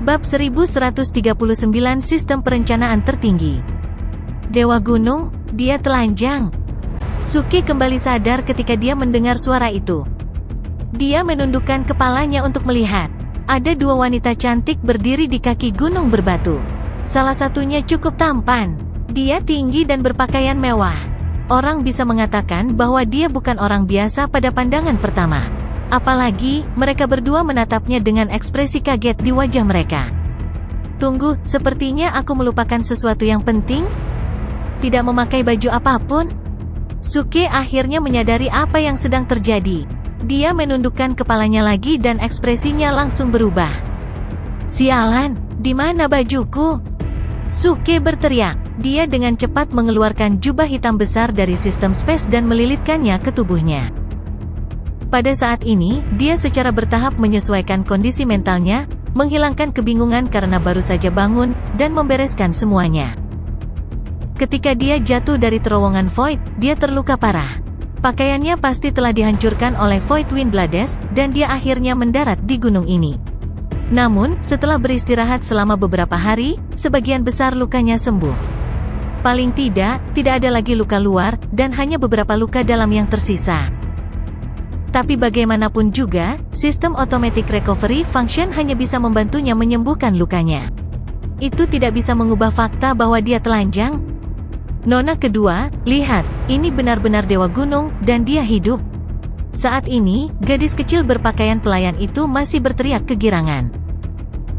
Bab 1139 Sistem Perencanaan Tertinggi. Dewa Gunung, dia telanjang. Suke kembali sadar ketika dia mendengar suara itu. Dia menundukkan kepalanya untuk melihat. Ada dua wanita cantik berdiri di kaki gunung berbatu. Salah satunya cukup tampan. Dia tinggi dan berpakaian mewah. Orang bisa mengatakan bahwa dia bukan orang biasa pada pandangan pertama. Apalagi, mereka berdua menatapnya dengan ekspresi kaget di wajah mereka. Tunggu, sepertinya aku melupakan sesuatu yang penting? Tidak memakai baju apapun? Suke akhirnya menyadari apa yang sedang terjadi. Dia menundukkan kepalanya lagi dan ekspresinya langsung berubah. Sialan, di mana bajuku? Suke berteriak. Dia dengan cepat mengeluarkan jubah hitam besar dari sistem space dan melilitkannya ke tubuhnya. Pada saat ini, dia secara bertahap menyesuaikan kondisi mentalnya, menghilangkan kebingungan karena baru saja bangun, dan membereskan semuanya. Ketika dia jatuh dari terowongan Void, dia terluka parah. Pakaiannya pasti telah dihancurkan oleh Void Windblades, dan dia akhirnya mendarat di gunung ini. Namun, setelah beristirahat selama beberapa hari, sebagian besar lukanya sembuh. Paling tidak ada lagi luka luar, dan hanya beberapa luka dalam yang tersisa. Tapi bagaimanapun juga, sistem automatic recovery function hanya bisa membantunya menyembuhkan lukanya. Itu tidak bisa mengubah fakta bahwa dia telanjang. Nona kedua, lihat, ini benar-benar Dewa Gunung, dan dia hidup. Saat ini, gadis kecil berpakaian pelayan itu masih berteriak kegirangan.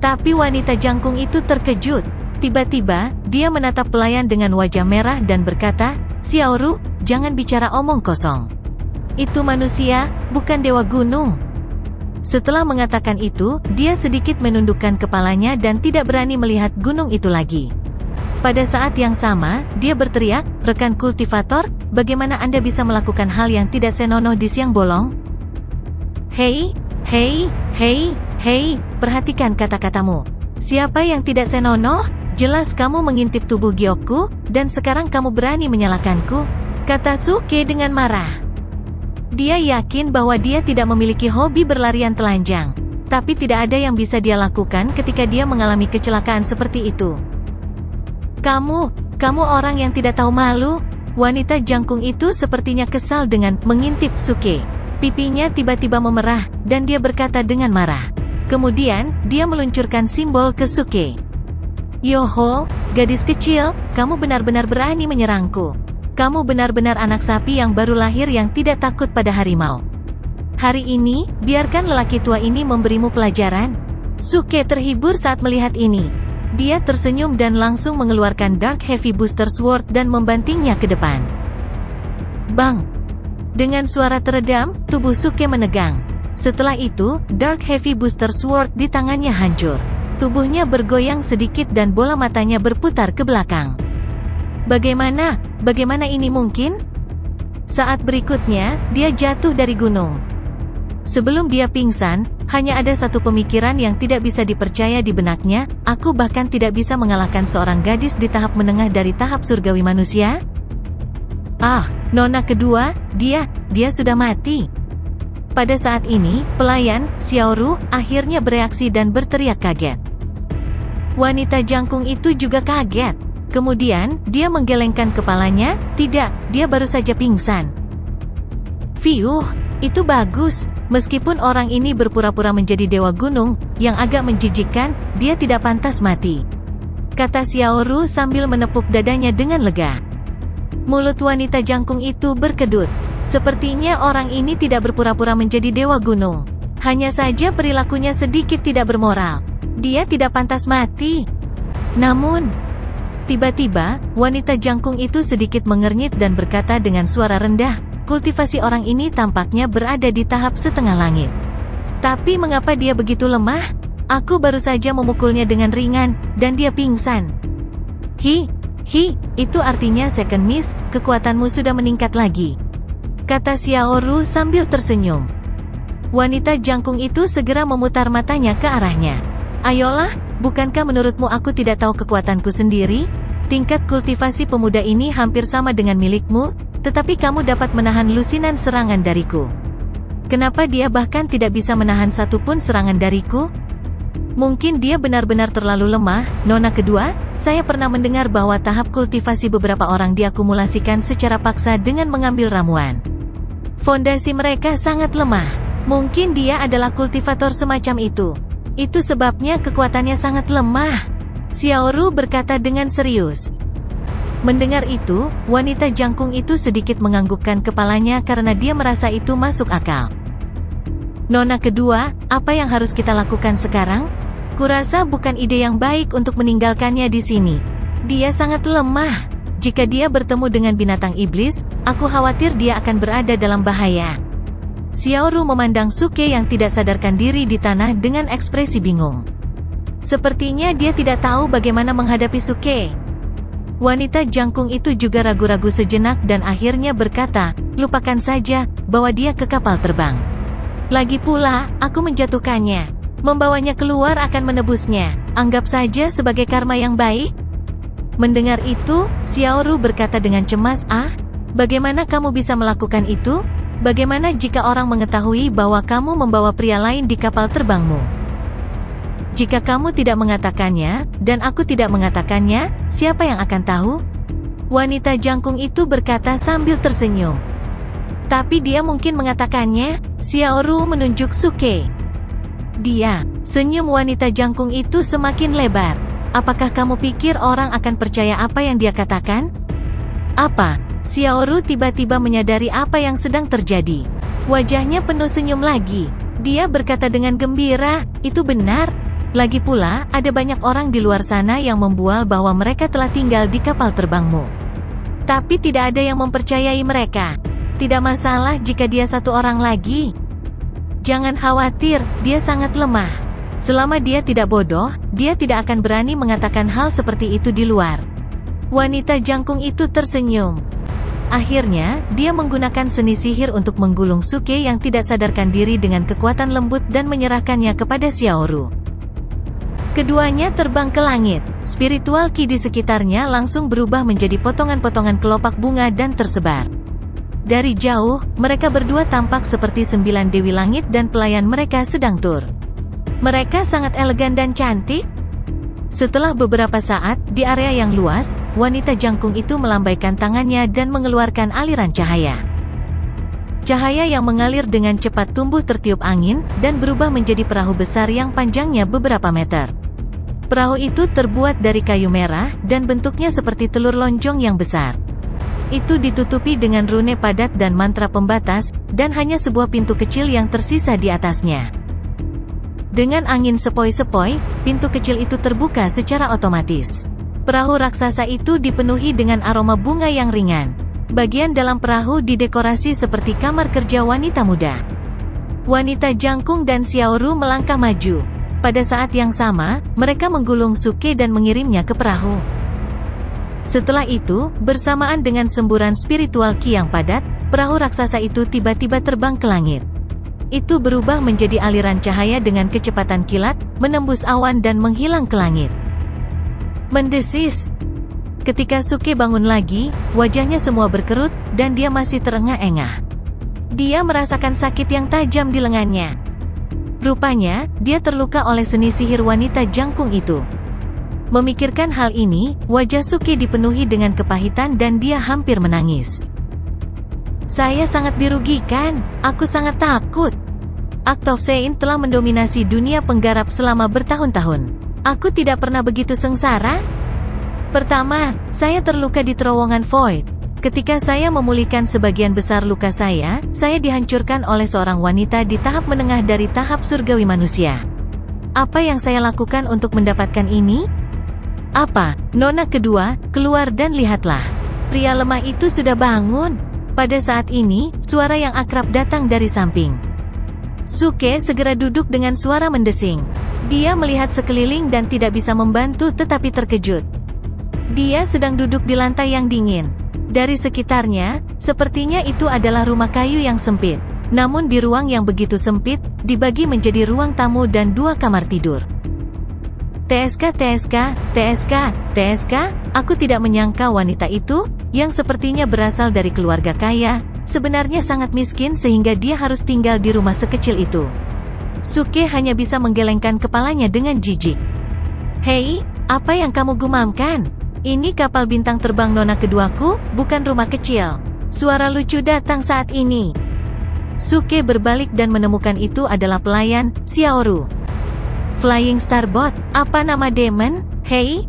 Tapi wanita jangkung itu terkejut. Tiba-tiba, dia menatap pelayan dengan wajah merah dan berkata, Xiaoru, jangan bicara omong kosong. Itu manusia, bukan Dewa Gunung. Setelah mengatakan itu, dia sedikit menundukkan kepalanya dan tidak berani melihat gunung itu lagi. Pada saat yang sama, dia berteriak, rekan kultivator, bagaimana Anda bisa melakukan hal yang tidak senonoh di siang bolong? Hei, perhatikan kata-katamu. Siapa yang tidak senonoh? Jelas kamu mengintip tubuh Gyokku, dan sekarang kamu berani menyalahkanku, kata Suke dengan marah. Dia yakin bahwa dia tidak memiliki hobi berlarian telanjang. Tapi tidak ada yang bisa dia lakukan ketika dia mengalami kecelakaan seperti itu. Kamu orang yang tidak tahu malu. Wanita jangkung itu sepertinya kesal dengan mengintip Suke. Pipinya tiba-tiba memerah, dan dia berkata dengan marah. Kemudian, dia meluncurkan simbol ke Suke. Yoho, gadis kecil, kamu benar-benar berani menyerangku. Kamu benar-benar anak sapi yang baru lahir yang tidak takut pada harimau. Hari ini, biarkan lelaki tua ini memberimu pelajaran. Suke terhibur saat melihat ini. Dia tersenyum dan langsung mengeluarkan Dark Heavy Booster Sword dan membantingnya ke depan. Bang! Dengan suara teredam, tubuh Suke menegang. Setelah itu, Dark Heavy Booster Sword di tangannya hancur. Tubuhnya bergoyang sedikit dan bola matanya berputar ke belakang. Bagaimana ini mungkin? Saat berikutnya, dia jatuh dari gunung. Sebelum dia pingsan, hanya ada satu pemikiran yang tidak bisa dipercaya di benaknya, aku bahkan tidak bisa mengalahkan seorang gadis di tahap menengah dari tahap surgawi manusia? Nona kedua, dia sudah mati. Pada saat ini, pelayan, Xiaoru, akhirnya bereaksi dan berteriak kaget. Wanita jangkung itu juga kaget. Kemudian, dia menggelengkan kepalanya, tidak, dia baru saja pingsan. Itu bagus. Meskipun orang ini berpura-pura menjadi Dewa Gunung, yang agak menjijikkan, dia tidak pantas mati. Kata Xiaoru sambil menepuk dadanya dengan lega. Mulut wanita jangkung itu berkedut. Sepertinya orang ini tidak berpura-pura menjadi Dewa Gunung. Hanya saja perilakunya sedikit tidak bermoral. Dia tidak pantas mati. Namun, tiba-tiba, wanita jangkung itu sedikit mengernyit dan berkata dengan suara rendah, kultivasi orang ini tampaknya berada di tahap setengah langit. Tapi mengapa dia begitu lemah? Aku baru saja memukulnya dengan ringan, dan dia pingsan. Itu artinya second miss, kekuatanmu sudah meningkat lagi. Kata Xiaoru sambil tersenyum. Wanita jangkung itu segera memutar matanya ke arahnya. Ayolah, bukankah menurutmu aku tidak tahu kekuatanku sendiri? Tingkat kultivasi pemuda ini hampir sama dengan milikmu, tetapi kamu dapat menahan lusinan serangan dariku. Kenapa dia bahkan tidak bisa menahan satupun serangan dariku? Mungkin dia benar-benar terlalu lemah. Nona kedua, saya pernah mendengar bahwa tahap kultivasi beberapa orang diakumulasikan secara paksa dengan mengambil ramuan. Fondasi mereka sangat lemah. Mungkin dia adalah kultivator semacam itu. Itu sebabnya kekuatannya sangat lemah. Xiaoru berkata dengan serius. Mendengar itu, wanita jangkung itu sedikit menganggukkan kepalanya karena dia merasa itu masuk akal. Nona kedua, apa yang harus kita lakukan sekarang? Kurasa bukan ide yang baik untuk meninggalkannya di sini. Dia sangat lemah. Jika dia bertemu dengan binatang iblis, aku khawatir dia akan berada dalam bahaya. Xiaoru memandang Suke yang tidak sadarkan diri di tanah dengan ekspresi bingung. Sepertinya dia tidak tahu bagaimana menghadapi Suke. Wanita jangkung itu juga ragu-ragu sejenak dan akhirnya berkata, lupakan saja, bawa dia ke kapal terbang. Lagi pula, aku menjatuhkannya. Membawanya keluar akan menebusnya. Anggap saja sebagai karma yang baik. Mendengar itu, Xiaoru berkata dengan cemas, bagaimana kamu bisa melakukan itu? Bagaimana jika orang mengetahui bahwa kamu membawa pria lain di kapal terbangmu? Jika kamu tidak mengatakannya, dan aku tidak mengatakannya, siapa yang akan tahu? Wanita jangkung itu berkata sambil tersenyum. Tapi dia mungkin mengatakannya. Xiaoru menunjuk Suke. Dia, senyum wanita jangkung itu semakin lebar. Apakah kamu pikir orang akan percaya apa yang dia katakan? Apa? Xiaoru tiba-tiba menyadari apa yang sedang terjadi. Wajahnya penuh senyum lagi. Dia berkata dengan gembira, itu benar. Lagi pula, ada banyak orang di luar sana yang membual bahwa mereka telah tinggal di kapal terbangmu. Tapi tidak ada yang mempercayai mereka. Tidak masalah jika dia satu orang lagi. Jangan khawatir, dia sangat lemah. Selama dia tidak bodoh, dia tidak akan berani mengatakan hal seperti itu di luar. Wanita jangkung itu tersenyum. Akhirnya, dia menggunakan seni sihir untuk menggulung Suke yang tidak sadarkan diri dengan kekuatan lembut dan menyerahkannya kepada Xiaoru. Keduanya terbang ke langit. Spiritual ki di sekitarnya langsung berubah menjadi potongan-potongan kelopak bunga dan tersebar. Dari jauh, mereka berdua tampak seperti 9 dewi langit dan pelayan mereka sedang tur. Mereka sangat elegan dan cantik. Setelah beberapa saat, di area yang luas, wanita jangkung itu melambaikan tangannya dan mengeluarkan aliran cahaya. Cahaya yang mengalir dengan cepat tumbuh tertiup angin, dan berubah menjadi perahu besar yang panjangnya beberapa meter. Perahu itu terbuat dari kayu merah, dan bentuknya seperti telur lonjong yang besar. Itu ditutupi dengan rune padat dan mantra pembatas, dan hanya sebuah pintu kecil yang tersisa di atasnya. Dengan angin sepoi-sepoi, pintu kecil itu terbuka secara otomatis. Perahu raksasa itu dipenuhi dengan aroma bunga yang ringan. Bagian dalam perahu didekorasi seperti kamar kerja wanita muda. Wanita jangkung dan Xiaoru melangkah maju. Pada saat yang sama, mereka menggulung Suke dan mengirimnya ke perahu. Setelah itu, bersamaan dengan semburan spiritual ki yang padat, perahu raksasa itu tiba-tiba terbang ke langit. Itu berubah menjadi aliran cahaya dengan kecepatan kilat, menembus awan dan menghilang ke langit. Mendesis. Ketika Suke bangun lagi, wajahnya semua berkerut, dan dia masih terengah-engah. Dia merasakan sakit yang tajam di lengannya. Rupanya, dia terluka oleh seni sihir wanita jangkung itu. Memikirkan hal ini, wajah Suke dipenuhi dengan kepahitan dan dia hampir menangis. Saya sangat dirugikan, aku sangat takut. Act of Sein telah mendominasi dunia penggarap selama bertahun-tahun. Aku tidak pernah begitu sengsara. Pertama, saya terluka di terowongan Void. Ketika saya memulihkan sebagian besar luka saya dihancurkan oleh seorang wanita di tahap menengah dari tahap surgawi manusia. Apa yang saya lakukan untuk mendapatkan ini? Apa? Nona kedua, keluar dan lihatlah. Pria lemah itu sudah bangun. Pada saat ini, suara yang akrab datang dari samping. Suke segera duduk dengan suara mendesing. Dia melihat sekeliling dan tidak bisa membantu tetapi terkejut. Dia sedang duduk di lantai yang dingin. Dari sekitarnya, sepertinya itu adalah rumah kayu yang sempit. Namun di ruang yang begitu sempit, dibagi menjadi ruang tamu dan 2 kamar tidur. TSK, aku tidak menyangka wanita itu, yang sepertinya berasal dari keluarga kaya, sebenarnya sangat miskin sehingga dia harus tinggal di rumah sekecil itu. Suke hanya bisa menggelengkan kepalanya dengan jijik. Hei, apa yang kamu gumamkan? Ini kapal bintang terbang nona keduaku, bukan rumah kecil. Suara lucu datang saat ini. Suke berbalik dan menemukan itu adalah pelayan, Xiaoru. Flying Starbot, apa nama Demon? Hei,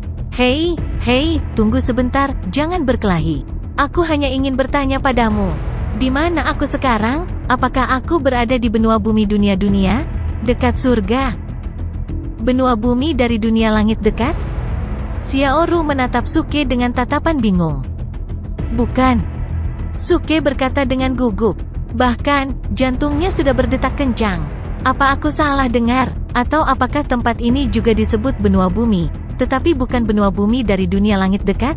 tunggu sebentar, jangan berkelahi. Aku hanya ingin bertanya padamu. Di mana aku sekarang? Apakah aku berada di benua bumi dunia-dunia? Dekat surga? Benua bumi dari dunia langit dekat? Xiaoru menatap Suke dengan tatapan bingung. Bukan. Suke berkata dengan gugup. Bahkan, jantungnya sudah berdetak kencang. Apa aku salah dengar? Atau apakah tempat ini juga disebut benua bumi, tetapi bukan benua bumi dari dunia langit dekat?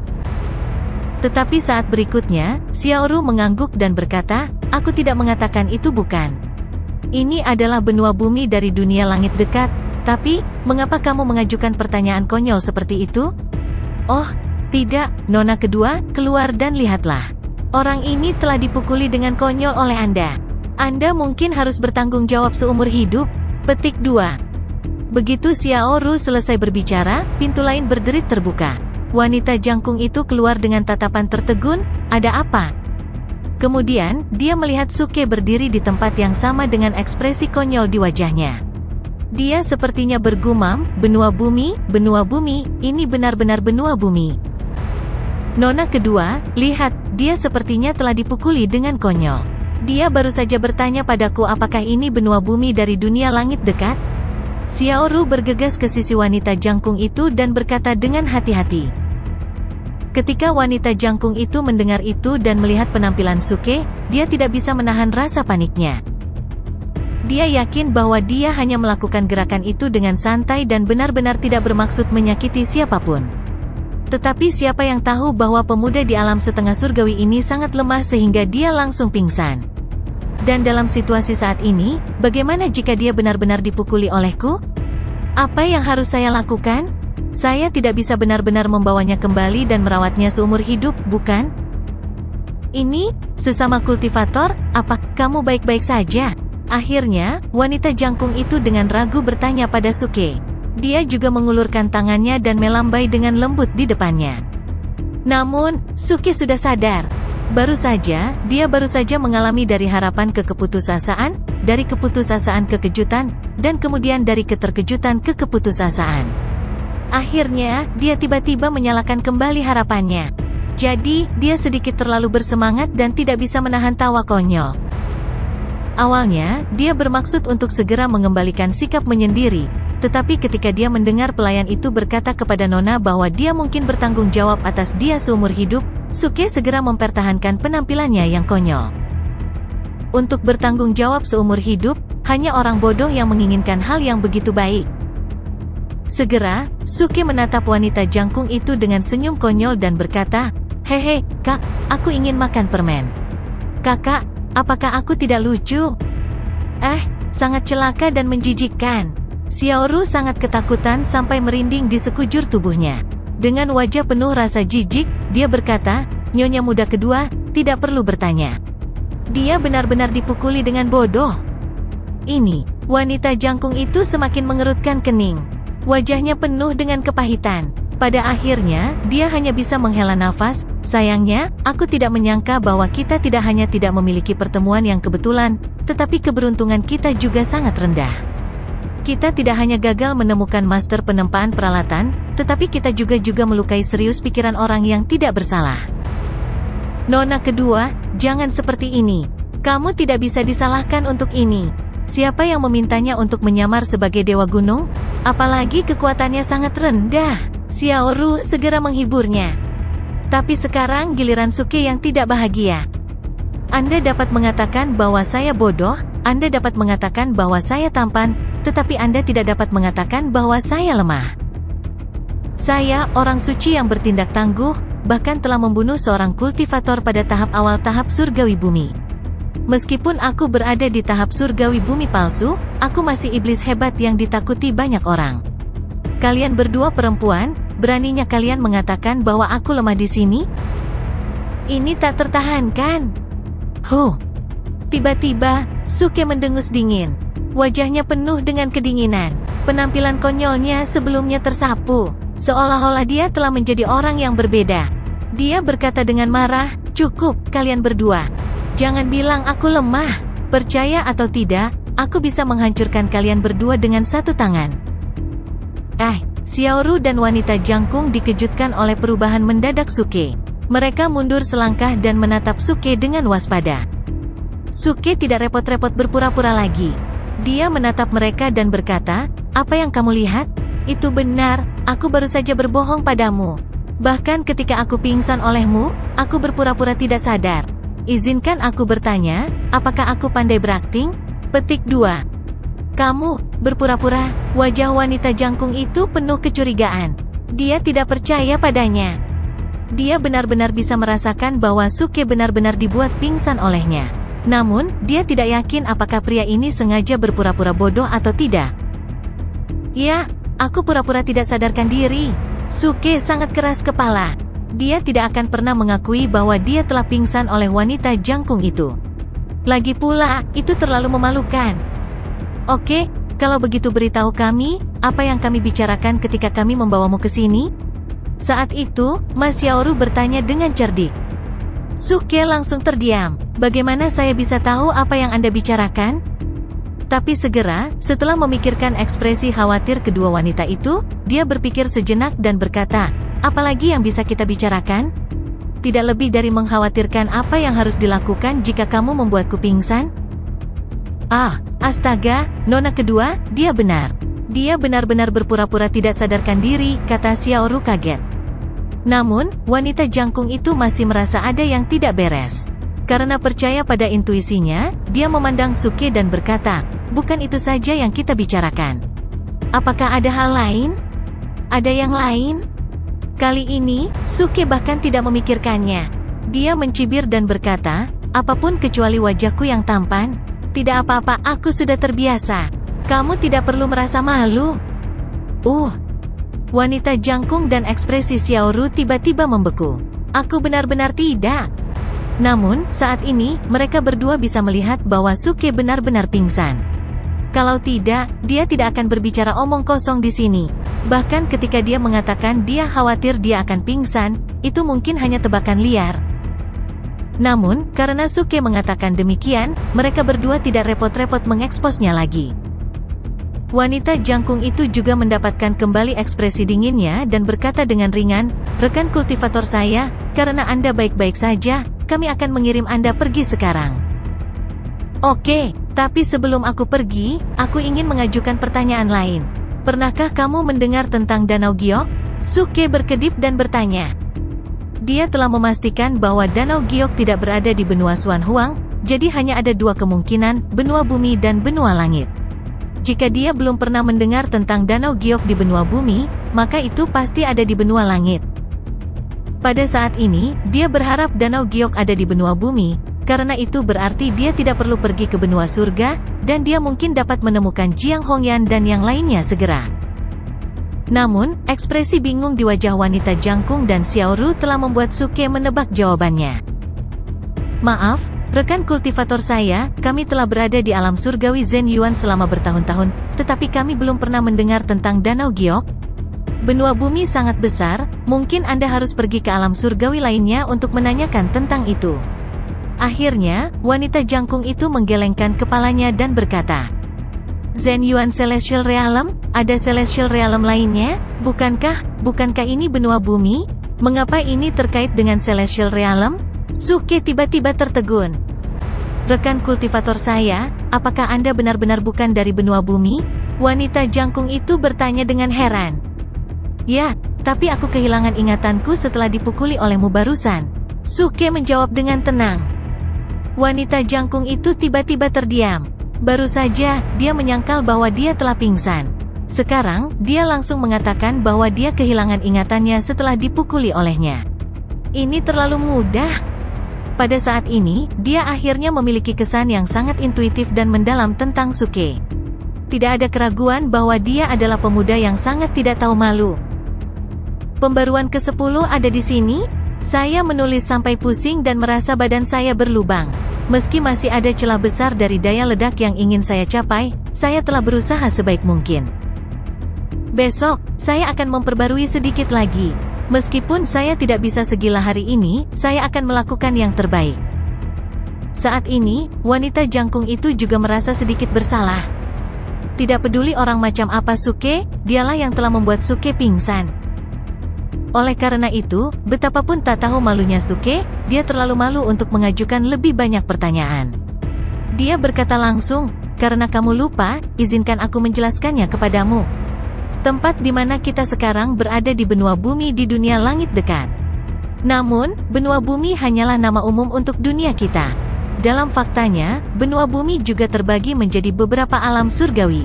Tetapi saat berikutnya, Xiaoru mengangguk dan berkata, aku tidak mengatakan itu bukan. Ini adalah benua bumi dari dunia langit dekat, tapi, mengapa kamu mengajukan pertanyaan konyol seperti itu? Oh, tidak, nona kedua, keluar dan lihatlah. Orang ini telah dipukuli dengan konyol oleh Anda. Anda mungkin harus bertanggung jawab seumur hidup. Petik 2. Begitu Xiaoru selesai berbicara, pintu lain berderit terbuka. Wanita jangkung itu keluar dengan tatapan tertegun, ada apa? Kemudian, dia melihat Suke berdiri di tempat yang sama dengan ekspresi konyol di wajahnya. Dia sepertinya bergumam, benua bumi, ini benar-benar benua bumi. Nona kedua, lihat, dia sepertinya telah dipukuli dengan konyol. Dia baru saja bertanya padaku apakah ini benua bumi dari dunia langit dekat? Xiaoru bergegas ke sisi wanita jangkung itu dan berkata dengan hati-hati. Ketika wanita jangkung itu mendengar itu dan melihat penampilan Suke, dia tidak bisa menahan rasa paniknya. Dia yakin bahwa dia hanya melakukan gerakan itu dengan santai dan benar-benar tidak bermaksud menyakiti siapapun. Tetapi siapa yang tahu bahwa pemuda di alam setengah surgawi ini sangat lemah sehingga dia langsung pingsan. Dan dalam situasi saat ini, bagaimana jika dia benar-benar dipukuli olehku? Apa yang harus saya lakukan? Saya tidak bisa benar-benar membawanya kembali dan merawatnya seumur hidup, bukan? Ini, sesama kultivator, apa kamu baik-baik saja? Akhirnya, wanita jangkung itu dengan ragu bertanya pada Suke. Dia juga mengulurkan tangannya dan melambai dengan lembut di depannya. Namun, Suke sudah sadar. Dia baru saja mengalami dari harapan ke keputusasaan, dari keputusasaan ke kejutan, dan kemudian dari keterkejutan ke keputusasaan. Akhirnya, dia tiba-tiba menyalakan kembali harapannya. Jadi, dia sedikit terlalu bersemangat dan tidak bisa menahan tawa konyol. Awalnya, dia bermaksud untuk segera mengembalikan sikap menyendiri, tetapi ketika dia mendengar pelayan itu berkata kepada Nona bahwa dia mungkin bertanggung jawab atas dia seumur hidup, Suke segera mempertahankan penampilannya yang konyol. Untuk bertanggung jawab seumur hidup, hanya orang bodoh yang menginginkan hal yang begitu baik. Segera, Suke menatap wanita jangkung itu dengan senyum konyol dan berkata, hehe, kak, aku ingin makan permen. Kakak, apakah aku tidak lucu? Sangat celaka dan menjijikkan. Xiaoru sangat ketakutan sampai merinding di sekujur tubuhnya. Dengan wajah penuh rasa jijik, dia berkata, Nyonya muda kedua, tidak perlu bertanya. Dia benar-benar dipukuli dengan bodoh. Ini, wanita jangkung itu semakin mengerutkan kening. Wajahnya penuh dengan kepahitan. Pada akhirnya, dia hanya bisa menghela nafas. Sayangnya, aku tidak menyangka bahwa kita tidak hanya tidak memiliki pertemuan yang kebetulan, tetapi keberuntungan kita juga sangat rendah. Kita tidak hanya gagal menemukan master penempaan peralatan, tetapi kita juga melukai serius pikiran orang yang tidak bersalah. Nona kedua, jangan seperti ini. Kamu tidak bisa disalahkan untuk ini. Siapa yang memintanya untuk menyamar sebagai dewa gunung? Apalagi kekuatannya sangat rendah. Xiaoru segera menghiburnya. Tapi sekarang giliran Suke yang tidak bahagia. Anda dapat mengatakan bahwa saya bodoh, Anda dapat mengatakan bahwa saya tampan, tetapi Anda tidak dapat mengatakan bahwa saya lemah. Saya, orang suci yang bertindak tangguh, bahkan telah membunuh seorang kultivator pada tahap awal tahap surgawi bumi. Meskipun aku berada di tahap surgawi bumi palsu, aku masih iblis hebat yang ditakuti banyak orang. Kalian berdua perempuan, beraninya kalian mengatakan bahwa aku lemah di sini? Ini tak tertahankan. Tiba-tiba, Suke mendengus dingin. Wajahnya penuh dengan kedinginan. Penampilan konyolnya sebelumnya tersapu, seolah-olah dia telah menjadi orang yang berbeda. Dia berkata dengan marah, "Cukup, kalian berdua. Jangan bilang aku lemah. Percaya atau tidak, aku bisa menghancurkan kalian berdua dengan satu tangan." Xiaoru dan wanita jangkung dikejutkan oleh perubahan mendadak Suke. Mereka mundur selangkah dan menatap Suke dengan waspada. Suke tidak repot-repot berpura-pura lagi. Dia menatap mereka dan berkata, "Apa yang kamu lihat? Itu benar, aku baru saja berbohong padamu. Bahkan ketika aku pingsan olehmu, aku berpura-pura tidak sadar. Izinkan aku bertanya, apakah aku pandai berakting?" Petik 2. Kamu berpura-pura. Wajah wanita jangkung itu penuh kecurigaan. Dia tidak percaya padanya. Dia benar-benar bisa merasakan bahwa Suke benar-benar dibuat pingsan olehnya. Namun, dia tidak yakin apakah pria ini sengaja berpura-pura bodoh atau tidak. "Ya, aku pura-pura tidak sadarkan diri." Suke sangat keras kepala. Dia tidak akan pernah mengakui bahwa dia telah pingsan oleh wanita jangkung itu. Lagi pula, itu terlalu memalukan. "Oke, kalau begitu beritahu kami, apa yang kami bicarakan ketika kami membawamu ke sini?" Saat itu, Mas Xiaoru bertanya dengan cerdik. Suke langsung terdiam. "Bagaimana saya bisa tahu apa yang Anda bicarakan?" Tapi segera, setelah memikirkan ekspresi khawatir kedua wanita itu, dia berpikir sejenak dan berkata, "Apalagi yang bisa kita bicarakan? Tidak lebih dari mengkhawatirkan apa yang harus dilakukan jika kamu membuatku pingsan?" Astaga, nona kedua, dia benar. Dia benar-benar berpura-pura tidak sadarkan diri, kata Xiaoru kaget. Namun, wanita jangkung itu masih merasa ada yang tidak beres. Karena percaya pada intuisinya, dia memandang Suke dan berkata, "Bukan itu saja yang kita bicarakan. Apakah ada hal lain? Ada yang lain?" Kali ini, Suke bahkan tidak memikirkannya. Dia mencibir dan berkata, "Apapun kecuali wajahku yang tampan. Tidak apa-apa, aku sudah terbiasa. Kamu tidak perlu merasa malu." Wanita jangkung dan ekspresi Xiaoru tiba-tiba membeku. "Aku benar-benar tidak." Namun, saat ini, mereka berdua bisa melihat bahwa Suke benar-benar pingsan. Kalau tidak, dia tidak akan berbicara omong kosong di sini. Bahkan ketika dia mengatakan dia khawatir dia akan pingsan, itu mungkin hanya tebakan liar. Namun, karena Suke mengatakan demikian, mereka berdua tidak repot-repot mengeksposnya lagi. Wanita jangkung itu juga mendapatkan kembali ekspresi dinginnya dan berkata dengan ringan, "Rekan kultivator saya, karena Anda baik-baik saja, kami akan mengirim Anda pergi sekarang." "Oke, tapi sebelum aku pergi, aku ingin mengajukan pertanyaan lain. Pernahkah kamu mendengar tentang Danau Giok?" Suke berkedip dan bertanya. Dia telah memastikan bahwa Danau Giok tidak berada di benua Xuanhuang, jadi hanya ada dua kemungkinan, benua bumi dan benua langit. Jika dia belum pernah mendengar tentang Danau Giok di benua bumi, maka itu pasti ada di benua langit. Pada saat ini, dia berharap Danau Giok ada di benua bumi, karena itu berarti dia tidak perlu pergi ke benua surga, dan dia mungkin dapat menemukan Jiang Hongyan dan yang lainnya segera. Namun, ekspresi bingung di wajah wanita jangkung dan Xiaoru telah membuat Suke menebak jawabannya. "Maaf, rekan kultivator saya, kami telah berada di alam surgawi Zhen Yuan selama bertahun-tahun, tetapi kami belum pernah mendengar tentang Danau Giok. Benua bumi sangat besar, mungkin Anda harus pergi ke alam surgawi lainnya untuk menanyakan tentang itu." Akhirnya, wanita jangkung itu menggelengkan kepalanya dan berkata, "Zhen Yuan Celestial Realm? Ada Celestial Realm lainnya? Bukankah ini benua bumi? Mengapa ini terkait dengan Celestial Realm?" Suke tiba-tiba tertegun. "Rekan kultivator saya, apakah Anda benar-benar bukan dari benua bumi?" Wanita jangkung itu bertanya dengan heran. "Ya, tapi aku kehilangan ingatanku setelah dipukuli olehmu barusan." Suke menjawab dengan tenang. Wanita jangkung itu tiba-tiba terdiam. Baru saja, dia menyangkal bahwa dia telah pingsan. Sekarang, dia langsung mengatakan bahwa dia kehilangan ingatannya setelah dipukuli olehnya. Ini terlalu mudah. Pada saat ini, dia akhirnya memiliki kesan yang sangat intuitif dan mendalam tentang Suke. Tidak ada keraguan bahwa dia adalah pemuda yang sangat tidak tahu malu. Pembaruan ke-10 ada di sini? Saya menulis sampai pusing dan merasa badan saya berlubang. Meski masih ada celah besar dari daya ledak yang ingin saya capai, saya telah berusaha sebaik mungkin. Besok, saya akan memperbarui sedikit lagi. Meskipun saya tidak bisa segila hari ini, saya akan melakukan yang terbaik. Saat ini, wanita jangkung itu juga merasa sedikit bersalah. Tidak peduli orang macam apa Suke, dialah yang telah membuat Suke pingsan. Oleh karena itu, betapapun tak tahu malunya Suke, dia terlalu malu untuk mengajukan lebih banyak pertanyaan. Dia berkata langsung, "Karena kamu lupa, izinkan aku menjelaskannya kepadamu. Tempat di mana kita sekarang berada di benua bumi di dunia langit dekat. Namun, benua bumi hanyalah nama umum untuk dunia kita. Dalam faktanya, benua bumi juga terbagi menjadi beberapa alam surgawi."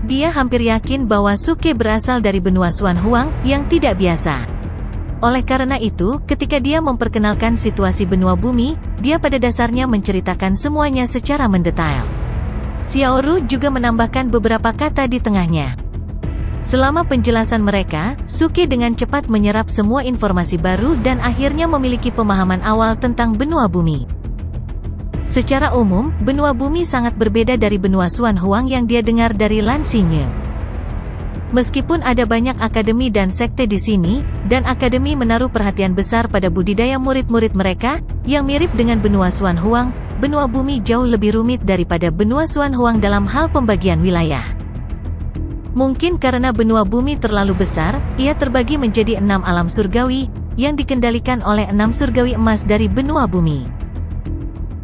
Dia hampir yakin bahwa Suke berasal dari benua Xuan Huang yang tidak biasa. Oleh karena itu, ketika dia memperkenalkan situasi benua bumi, dia pada dasarnya menceritakan semuanya secara mendetail. Xiaoru juga menambahkan beberapa kata di tengahnya. Selama penjelasan mereka, Suke dengan cepat menyerap semua informasi baru dan akhirnya memiliki pemahaman awal tentang benua bumi. Secara umum, benua bumi sangat berbeda dari benua Xuan Huang yang dia dengar dari Lan Xinye. Meskipun ada banyak akademi dan sekte di sini, dan akademi menaruh perhatian besar pada budidaya murid-murid mereka, yang mirip dengan benua Xuan Huang, benua bumi jauh lebih rumit daripada benua Xuan Huang dalam hal pembagian wilayah. Mungkin karena benua bumi terlalu besar, ia terbagi menjadi 6 alam surgawi, yang dikendalikan oleh 6 surgawi emas dari benua bumi.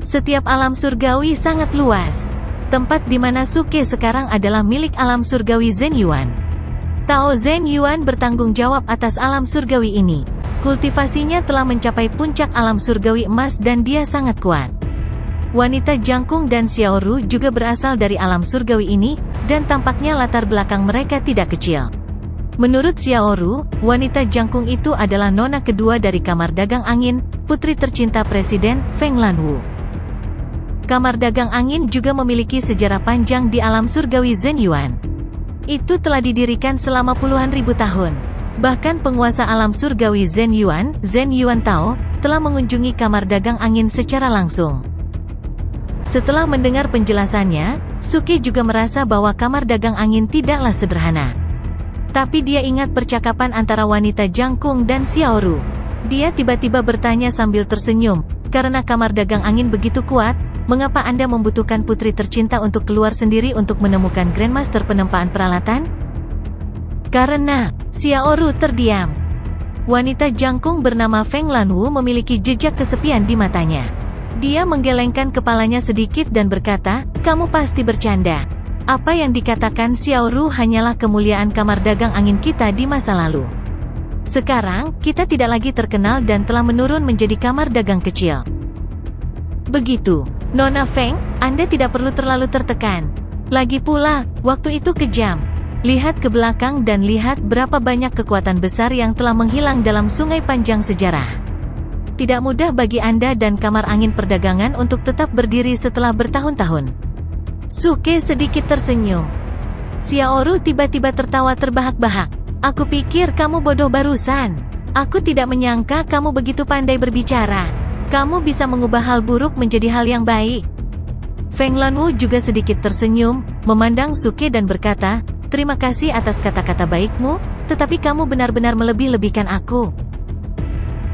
Setiap alam surgawi sangat luas. Tempat di mana Suke sekarang adalah milik alam surgawi Zhen Yuan. Tao Zhen Yuan bertanggung jawab atas alam surgawi ini. Kultivasinya telah mencapai puncak alam surgawi emas dan dia sangat kuat. Wanita jangkung dan Xiaoru juga berasal dari alam surgawi ini, dan tampaknya latar belakang mereka tidak kecil. Menurut Xiaoru, wanita jangkung itu adalah nona kedua dari Kamar Dagang Angin, putri tercinta Presiden, Feng Lanwu. Kamar Dagang Angin juga memiliki sejarah panjang di alam surgawi Zhen Yuan. Itu telah didirikan selama puluhan ribu tahun. Bahkan penguasa alam surgawi Zhen Yuan Tao, telah mengunjungi Kamar Dagang Angin secara langsung. Setelah mendengar penjelasannya, Suke juga merasa bahwa Kamar Dagang Angin tidaklah sederhana. Tapi dia ingat percakapan antara wanita jangkung dan Xiaoru. Dia tiba-tiba bertanya sambil tersenyum, "Karena Kamar Dagang Angin begitu kuat, mengapa Anda membutuhkan putri tercinta untuk keluar sendiri untuk menemukan Grandmaster penempaan peralatan?" Karena Xiaoru terdiam. Wanita jangkung bernama Feng Lanwu memiliki jejak kesepian di matanya. Dia menggelengkan kepalanya sedikit dan berkata, "Kamu pasti bercanda. Apa yang dikatakan Xiaoru hanyalah kemuliaan Kamar Dagang Angin kita di masa lalu. Sekarang, kita tidak lagi terkenal dan telah menurun menjadi kamar dagang kecil." "Begitu, Nona Feng, Anda tidak perlu terlalu tertekan. Lagi pula, waktu itu kejam. Lihat ke belakang dan lihat berapa banyak kekuatan besar yang telah menghilang dalam sungai panjang sejarah. Tidak mudah bagi Anda dan Kamar Angin Perdagangan untuk tetap berdiri setelah bertahun-tahun." Suke sedikit tersenyum. Xiaoru tiba-tiba tertawa terbahak-bahak. "Aku pikir kamu bodoh barusan. Aku tidak menyangka kamu begitu pandai berbicara. Kamu bisa mengubah hal buruk menjadi hal yang baik." Feng Lanwu juga sedikit tersenyum, memandang Suke dan berkata, "Terima kasih atas kata-kata baikmu, tetapi kamu benar-benar melebih-lebihkan aku."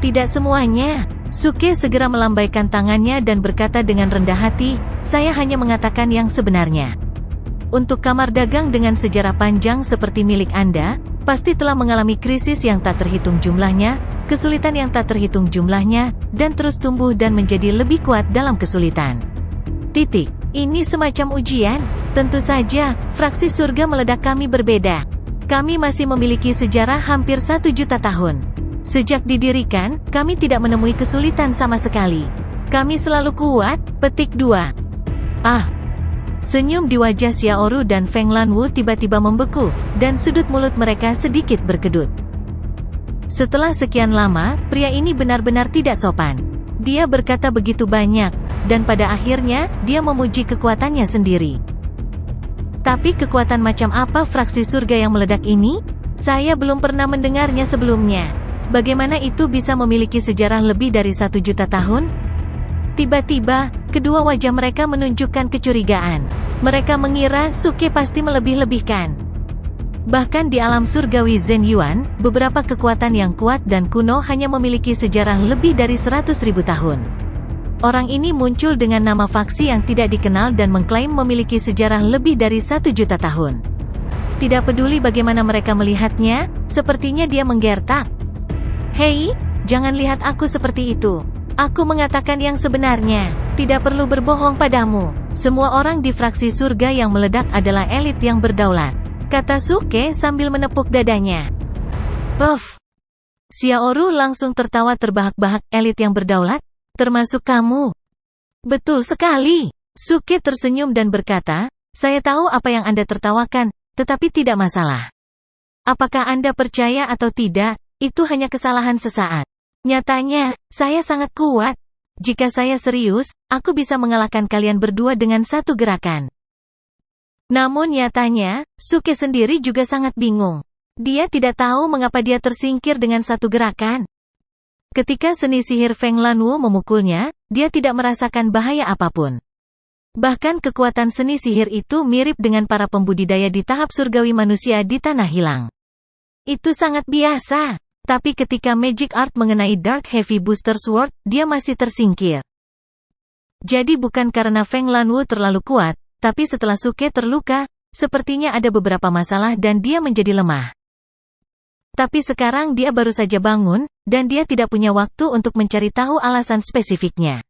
"Tidak semuanya." Suke segera melambaikan tangannya dan berkata dengan rendah hati, "Saya hanya mengatakan yang sebenarnya. Untuk kamar dagang dengan sejarah panjang seperti milik Anda, pasti telah mengalami krisis yang tak terhitung jumlahnya, kesulitan yang tak terhitung jumlahnya, dan terus tumbuh dan menjadi lebih kuat dalam kesulitan. Titik. Ini semacam ujian. Tentu saja, fraksi surga meledak kami berbeda. Kami masih memiliki sejarah hampir 1 juta tahun. Sejak didirikan, kami tidak menemui kesulitan sama sekali. Kami selalu kuat." Petik 2. Senyum di wajah Xiaoru dan Feng Lanwu tiba-tiba membeku, dan sudut mulut mereka sedikit berkedut. Setelah sekian lama, pria ini benar-benar tidak sopan. Dia berkata begitu banyak, dan pada akhirnya, dia memuji kekuatannya sendiri. Tapi kekuatan macam apa fraksi surga yang meledak ini? Saya belum pernah mendengarnya sebelumnya. Bagaimana itu bisa memiliki sejarah lebih dari 1 juta tahun? Tiba-tiba, kedua wajah mereka menunjukkan kecurigaan. Mereka mengira Suke pasti melebih-lebihkan. Bahkan di alam surgawi Zhen Yuan, beberapa kekuatan yang kuat dan kuno hanya memiliki sejarah lebih dari 100.000 tahun. Orang ini muncul dengan nama faksi yang tidak dikenal dan mengklaim memiliki sejarah lebih dari 1 juta tahun. Tidak peduli bagaimana mereka melihatnya, sepertinya dia menggertak. Hei, jangan lihat aku seperti itu. Aku mengatakan yang sebenarnya. Tidak perlu berbohong padamu. Semua orang di fraksi surga yang meledak adalah elit yang berdaulat, kata Suke sambil menepuk dadanya. Puff. Xiaoru langsung tertawa terbahak-bahak. Elit yang berdaulat? Termasuk kamu? Betul sekali. Suke tersenyum dan berkata, saya tahu apa yang Anda tertawakan, tetapi tidak masalah. Apakah Anda percaya atau tidak, itu hanya kesalahan sesaat. Nyatanya, saya sangat kuat. Jika saya serius, aku bisa mengalahkan kalian berdua dengan satu gerakan. Namun nyatanya, Suke sendiri juga sangat bingung. Dia tidak tahu mengapa dia tersingkir dengan satu gerakan. Ketika seni sihir Feng Lanwu memukulnya, dia tidak merasakan bahaya apapun. Bahkan kekuatan seni sihir itu mirip dengan para pembudidaya di tahap surgawi manusia di Tanah Hilang. Itu sangat biasa. Tapi ketika Magic Art mengenai Dark Heavy Booster Sword, dia masih tersingkir. Jadi bukan karena Feng Lanwu terlalu kuat, tapi setelah Suke terluka, sepertinya ada beberapa masalah dan dia menjadi lemah. Tapi sekarang dia baru saja bangun, dan dia tidak punya waktu untuk mencari tahu alasan spesifiknya.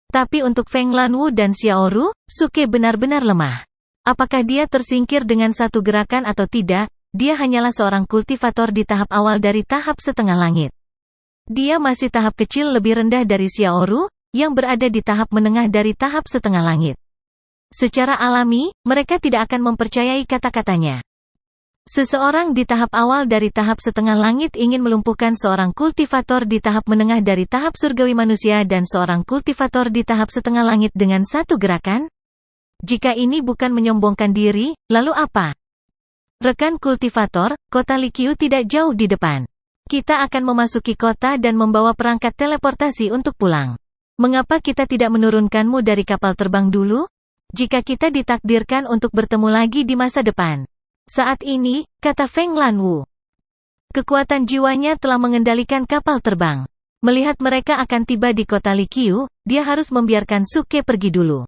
Tapi untuk Feng Lanwu dan Xiaoru, Suke benar-benar lemah. Apakah dia tersingkir dengan satu gerakan atau tidak? Dia hanyalah seorang kultivator di tahap awal dari tahap setengah langit. Dia masih tahap kecil lebih rendah dari Xiaoru, yang berada di tahap menengah dari tahap setengah langit. Secara alami, mereka tidak akan mempercayai kata-katanya. Seseorang di tahap awal dari tahap setengah langit ingin melumpuhkan seorang kultivator di tahap menengah dari tahap surgawi manusia dan seorang kultivator di tahap setengah langit dengan satu gerakan? Jika ini bukan menyombongkan diri, lalu apa? Rekan kultivator, kota Liqiu tidak jauh di depan. Kita akan memasuki kota dan membawa perangkat teleportasi untuk pulang. Mengapa kita tidak menurunkanmu dari kapal terbang dulu? Jika kita ditakdirkan untuk bertemu lagi di masa depan. Saat ini, kata Feng Lanwu. Kekuatan jiwanya telah mengendalikan kapal terbang. Melihat mereka akan tiba di kota Liqiu, dia harus membiarkan Suke pergi dulu.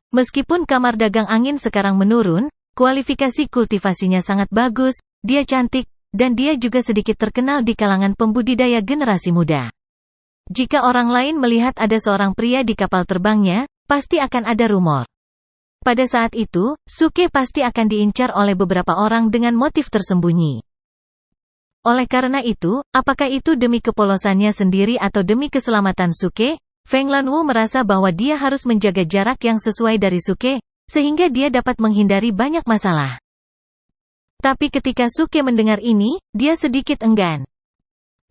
Meskipun kamar dagang angin sekarang menurun, kualifikasi kultivasinya sangat bagus, dia cantik, dan dia juga sedikit terkenal di kalangan pembudidaya generasi muda. Jika orang lain melihat ada seorang pria di kapal terbangnya, pasti akan ada rumor. Pada saat itu, Suke pasti akan diincar oleh beberapa orang dengan motif tersembunyi. Oleh karena itu, apakah itu demi kepolosannya sendiri atau demi keselamatan Suke, Feng Lanwu merasa bahwa dia harus menjaga jarak yang sesuai dari Suke, sehingga dia dapat menghindari banyak masalah. Tapi ketika Suke mendengar ini, dia sedikit enggan.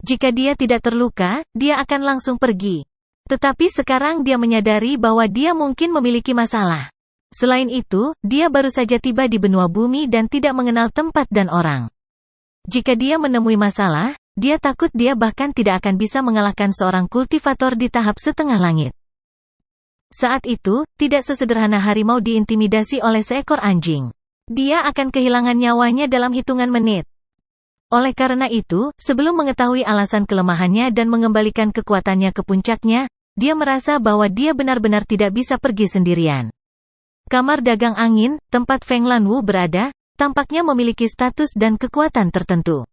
Jika dia tidak terluka, dia akan langsung pergi. Tetapi sekarang dia menyadari bahwa dia mungkin memiliki masalah. Selain itu, dia baru saja tiba di benua bumi dan tidak mengenal tempat dan orang. Jika dia menemui masalah, dia takut dia bahkan tidak akan bisa mengalahkan seorang kultivator di tahap setengah langit. Saat itu, tidak sesederhana harimau diintimidasi oleh seekor anjing. Dia akan kehilangan nyawanya dalam hitungan menit. Oleh karena itu, sebelum mengetahui alasan kelemahannya dan mengembalikan kekuatannya ke puncaknya, dia merasa bahwa dia benar-benar tidak bisa pergi sendirian. Kamar dagang angin, tempat Feng Lanwu berada, tampaknya memiliki status dan kekuatan tertentu.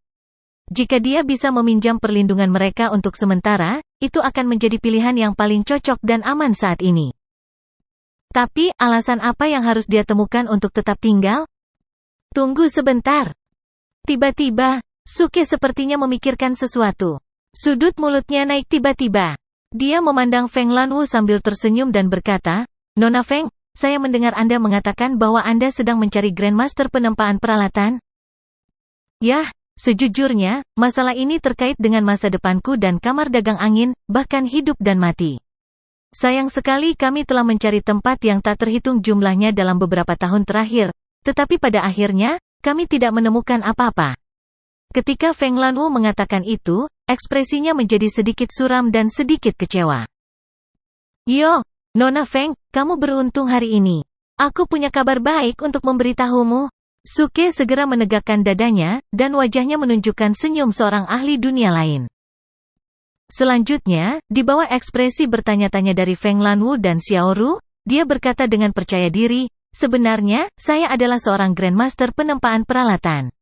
Jika dia bisa meminjam perlindungan mereka untuk sementara, itu akan menjadi pilihan yang paling cocok dan aman saat ini. Tapi, alasan apa yang harus dia temukan untuk tetap tinggal? Tunggu sebentar. Tiba-tiba, Suke sepertinya memikirkan sesuatu. Sudut mulutnya naik tiba-tiba. Dia memandang Feng Lanwu sambil tersenyum dan berkata, Nona Feng, saya mendengar Anda mengatakan bahwa Anda sedang mencari Grandmaster penempaan peralatan. Yah, sejujurnya, masalah ini terkait dengan masa depanku dan kamar dagang angin, bahkan hidup dan mati. Sayang sekali kami telah mencari tempat yang tak terhitung jumlahnya dalam beberapa tahun terakhir, tetapi pada akhirnya, kami tidak menemukan apa-apa. Ketika Feng Lanwu mengatakan itu, ekspresinya menjadi sedikit suram dan sedikit kecewa. Yo, Nona Feng, kamu beruntung hari ini. Aku punya kabar baik untuk memberitahumu. Suke segera menegakkan dadanya, dan wajahnya menunjukkan senyum seorang ahli dunia lain. Selanjutnya, di bawah ekspresi bertanya-tanya dari Feng Lanwu dan Xiaoru, dia berkata dengan percaya diri, sebenarnya, saya adalah seorang Grandmaster penempaan peralatan.